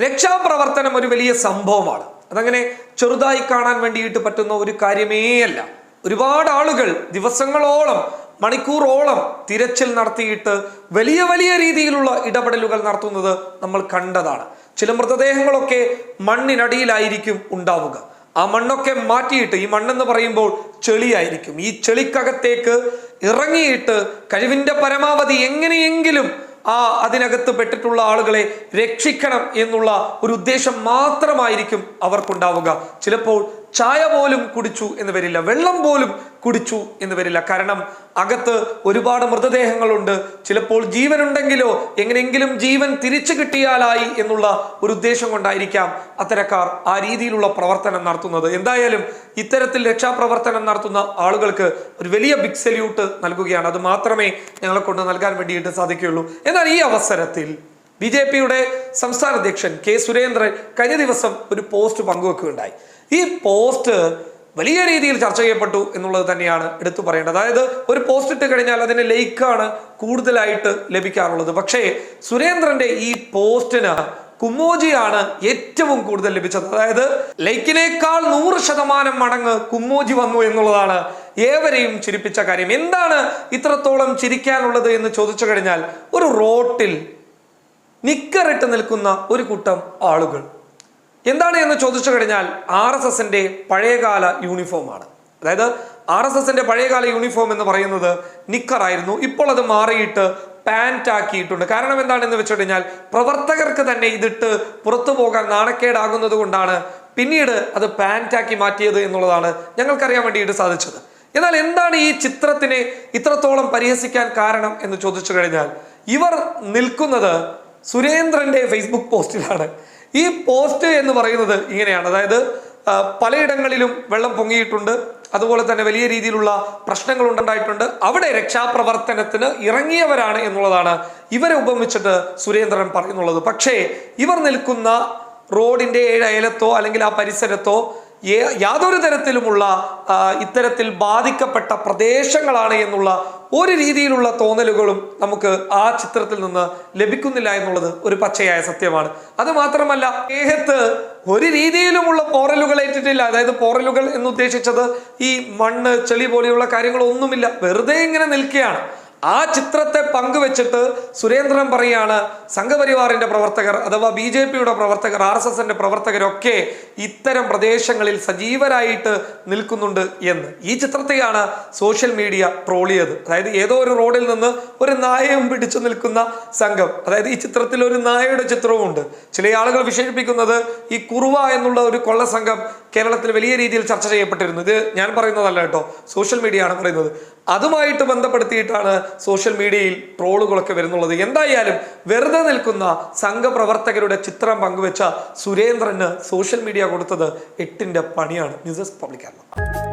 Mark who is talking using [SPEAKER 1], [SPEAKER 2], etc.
[SPEAKER 1] രക്ഷാപ്രവർത്തനം ഒരു വലിയ സംഭവമാണ്. അതങ്ങനെ ചെറുതായി കാണാൻ വേണ്ടിയിട്ട് പറ്റുന്ന ഒരു കാര്യമേ അല്ല. ഒരുപാട് ആളുകൾ ദിവസങ്ങളോളം മണിക്കൂറോളം തിരച്ചിൽ നടത്തിയിട്ട് വലിയ വലിയ രീതിയിലുള്ള ഇടപെടലുകൾ നടത്തുന്നത് നമ്മൾ കണ്ടതാണ്. ചില മൃതദേഹങ്ങളൊക്കെ മണ്ണിനടിയിലായിരിക്കും ഉണ്ടാവുക. ആ മണ്ണൊക്കെ മാറ്റിയിട്ട്, ഈ മണ്ണെന്ന് പറയുമ്പോൾ ചെളിയായിരിക്കും, ഈ ചെളിക്കകത്തേക്ക് ഇറങ്ങിയിട്ട് കഴിവിന്റെ പരമാവധി എങ്ങനെയെങ്കിലും അതിനകത്ത് പെട്ടിട്ടുള്ള ആളുകളെ രക്ഷിക്കണം എന്നുള്ള ഒരു ഉദ്ദേശം മാത്രമായിരിക്കും അവർക്കുണ്ടാവുക. ചിലപ്പോൾ ചായ പോലും കുടിച്ചു എന്ന് വരില്ല, വെള്ളം പോലും കുടിച്ചു എന്ന് വരില്ല. കാരണം അകത്ത് ഒരുപാട് മൃതദേഹങ്ങളുണ്ട്. ചിലപ്പോൾ ജീവനുണ്ടെങ്കിലോ എങ്ങനെയെങ്കിലും ജീവൻ തിരിച്ചു കിട്ടിയാലായി എന്നുള്ള ഒരു ഉദ്ദേശം കൊണ്ടായിരിക്കാം അത്തരക്കാർ ആ രീതിയിലുള്ള പ്രവർത്തനം നടത്തുന്നത്. എന്തായാലും ഇത്തരത്തിൽ രക്ഷാപ്രവർത്തനം നടത്തുന്ന ആളുകൾക്ക് ഒരു വലിയ ബിഗ് സല്യൂട്ട് നൽകുകയാണ്. അത് മാത്രമേ ഞങ്ങളെ കൊണ്ട് നൽകാൻ വേണ്ടിയിട്ട് സാധിക്കുകയുള്ളൂ. എന്നാൽ ഈ അവസരത്തിൽ BJP-യുടെ സംസ്ഥാന അധ്യക്ഷൻ K. സുരേന്ദ്രൻ കഴിഞ്ഞ ദിവസം ഒരു പോസ്റ്റ് പങ്കുവെക്കുകയുണ്ടായി. ഈ പോസ്റ്റ് വലിയ രീതിയിൽ ചർച്ച ചെയ്യപ്പെട്ടു എന്നുള്ളത് തന്നെയാണ് എടുത്തു പറയേണ്ടത്. അതായത് ഒരു പോസ്റ്റ് ഇട്ട് കഴിഞ്ഞാൽ അതിന് ലൈക്കാണ് കൂടുതലായിട്ട് ലഭിക്കാറുള്ളത്. പക്ഷേ സുരേന്ദ്രന്റെ ഈ പോസ്റ്റിന് കുമ്മോജിയാണ് ഏറ്റവും കൂടുതൽ ലഭിച്ചത്. അതായത് ലൈക്കിനേക്കാൾ 100% മടങ്ങ് കുമ്മോജി വന്നു എന്നുള്ളതാണ് ഏവരെയും ചിരിപ്പിച്ച കാര്യം. എന്താണ് ഇത്രത്തോളം ചിരിക്കാനുള്ളത് എന്ന് ചോദിച്ചു കഴിഞ്ഞാൽ, ഒരു റോട്ടിൽ നിക്കറിട്ട് നിൽക്കുന്ന ഒരു കൂട്ടം ആളുകൾ എന്താണ് എന്ന് ചോദിച്ചു കഴിഞ്ഞാൽ RSSന്റെ പഴയകാല യൂണിഫോമാണ്. അതായത് RSSന്റെ പഴയകാല യൂണിഫോം എന്ന് പറയുന്നത് നിക്കറായിരുന്നു. ഇപ്പോൾ അത് മാറിയിട്ട് പാൻറ് ആക്കിയിട്ടുണ്ട്. കാരണം എന്താണെന്ന് വെച്ച് കഴിഞ്ഞാൽ പ്രവർത്തകർക്ക് തന്നെ ഇതിട്ട് പുറത്തു പോകാൻ നാണക്കേടാകുന്നത് കൊണ്ടാണ് പിന്നീട് അത് പാൻറ്റാക്കി മാറ്റിയത് എന്നുള്ളതാണ് ഞങ്ങൾക്കറിയാൻ വേണ്ടിയിട്ട് സാധിച്ചത്. എന്നാൽ എന്താണ് ഈ ചിത്രത്തിനെ ഇത്രത്തോളം പരിഹസിക്കാൻ കാരണം എന്ന് ചോദിച്ചു കഴിഞ്ഞാൽ, ഇവർ നിൽക്കുന്നത് സുരേന്ദ്രന്റെ ഫേസ്ബുക്ക് പോസ്റ്റിലാണ്. ഈ പോസ്റ്റ് എന്ന് പറയുന്നത് ഇങ്ങനെയാണ്. അതായത് പലയിടങ്ങളിലും വെള്ളം പൊങ്ങിയിട്ടുണ്ട്, അതുപോലെ തന്നെ വലിയ രീതിയിലുള്ള പ്രശ്നങ്ങൾ ഉണ്ടായിട്ടുണ്ട്. അവിടെ രക്ഷാപ്രവർത്തനത്തിന് ഇറങ്ങിയവരാണ് എന്നുള്ളതാണ് ഇവരെ ഉപമിച്ചിട്ട് സുരേന്ദ്രൻ പറയുന്നുള്ളത്. പക്ഷേ ഇവർ നിൽക്കുന്ന റോഡിന്റെ 7 അയലത്തോ അല്ലെങ്കിൽ ആ പരിസരത്തോ യാതൊരു തരത്തിലുമുള്ള ഇത്തരത്തിൽ ബാധിക്കപ്പെട്ട പ്രദേശങ്ങളാണ് എന്നുള്ള ഒരു രീതിയിലുള്ള തോന്നലുകളും നമുക്ക് ആ ചിത്രത്തിൽ നിന്ന് ലഭിക്കുന്നില്ല എന്നുള്ളത് ഒരു പച്ചയായ സത്യമാണ്. അത് മാത്രമല്ല, ദേഹത്ത് ഒരു രീതിയിലുമുള്ള പോറലുകൾ ഏറ്റിട്ടില്ല. അതായത് പോറലുകൾ എന്ന് ഉദ്ദേശിച്ചത് ഈ മണ്ണ്, ചെളി പോലെയുള്ള കാര്യങ്ങളൊന്നുമില്ല, വെറുതെ ഇങ്ങനെ നിൽക്കുകയാണ്. ആ ചിത്രത്തെ പങ്കുവെച്ചിട്ട് സുരേന്ദ്രൻ പറയാണ് സംഘപരിവാറിന്റെ പ്രവർത്തകർ അഥവാ BJP-യുടെ പ്രവർത്തകർ, RSSന്റെ പ്രവർത്തകരൊക്കെ ഇത്തരം പ്രദേശങ്ങളിൽ സജീവരായിട്ട് നിൽക്കുന്നുണ്ട് എന്ന്. ഈ ചിത്രത്തെയാണ് സോഷ്യൽ മീഡിയ ട്രോളിയത്. അതായത് ഏതോ ഒരു റോഡിൽ നിന്ന് ഒരു നായയും പിടിച്ചു നിൽക്കുന്ന സംഘം, അതായത് ഈ ചിത്രത്തിൽ ഒരു നായയുടെ ചിത്രവുമുണ്ട്. ചില ആളുകൾ വിശേഷിപ്പിക്കുന്നത് ഈ കുറുവ എന്നുള്ള ഒരു കൊള്ള സംഘം കേരളത്തിൽ വലിയ രീതിയിൽ ചർച്ച ചെയ്യപ്പെട്ടിരുന്നു. ഇത് ഞാൻ പറയുന്നതല്ല കേട്ടോ, സോഷ്യൽ മീഡിയ ആണ് പറയുന്നത്. അതുമായിട്ട് ബന്ധപ്പെടുത്തിയിട്ടാണ് സോഷ്യൽ മീഡിയയിൽ ട്രോളുകളൊക്കെ വരുന്നുള്ളത്. എന്തായാലും വെറുതെ നിൽക്കുന്ന സംഘപ്രവർത്തകരുടെ ചിത്രം പങ്കുവെച്ച സുരേന്ദ്രന് സോഷ്യൽ മീഡിയ കൊടുത്തത് 8ന്റെ പണിയാണ്. News desk public Kerala.